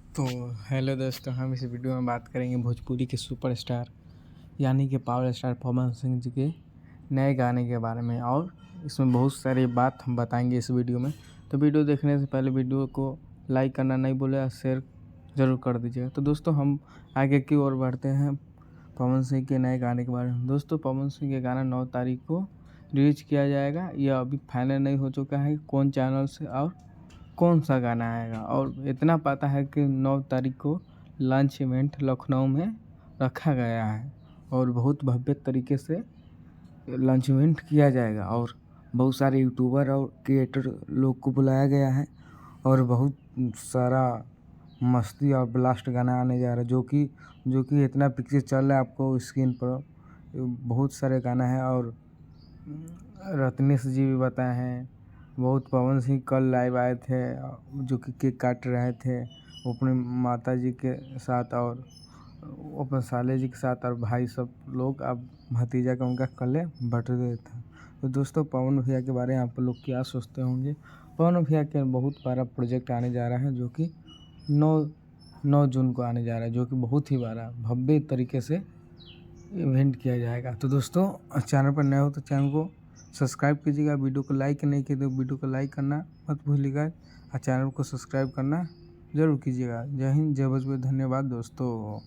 तो हेलो दोस्तों, हम इस वीडियो में बात करेंगे भोजपुरी के सुपरस्टार यानी कि पावर स्टार पवन सिंह जी के नए गाने के बारे में। और इसमें बहुत सारी बात हम बताएंगे इस वीडियो में। तो वीडियो देखने से पहले वीडियो को लाइक करना नहीं भूलें और शेयर ज़रूर कर दीजिएगा। तो दोस्तों हम आगे की ओर बढ़ते हैं पवन सिंह के नए गाने के बारे में। दोस्तों पवन सिंह के गाना 9 तारीख को रिलीज किया जाएगा। यह अभी फाइनल नहीं हो चुका है कौन चैनल से और कौन सा गाना आएगा, और इतना पता है कि 9 तारीख को लॉन्च इवेंट लखनऊ में रखा गया है और बहुत भव्य तरीके से लॉन्च इवेंट किया जाएगा और बहुत सारे यूट्यूबर और क्रिएटर लोग को बुलाया गया है और बहुत सारा मस्ती और ब्लास्ट गाना आने जा रहा है जो कि इतना पिक्चर चल रहा है आपको स्क्रीन पर। बहुत सारे गाना है और रत्नेश जी भी बताए हैं। बहुत पवन सिंह कल लाइव आए थे जो कि केक काट रहे थे वो अपनी माता जी के साथ और वो अपने साले जी के साथ और भाई सब लोग। अब भतीजा का उनका कल बर्थडे था। तो दोस्तों पवन भैया के बारे में आप लोग क्या सोचते होंगे। पवन भैया के बहुत बड़ा प्रोजेक्ट आने जा रहा है जो कि 9 जून को आने जा रहा है, जो कि बहुत ही बड़ा भव्य तरीके से इवेंट किया जाएगा। तो दोस्तों चैनल पर नए हो तो चैनल को सब्सक्राइब कीजिएगा। वीडियो को लाइक नहीं किए तो वीडियो को लाइक करना मत भूलिएगा और चैनल को सब्सक्राइब करना ज़रूर कीजिएगा। जय हिंद, जय भोजपुरी। धन्यवाद दोस्तों।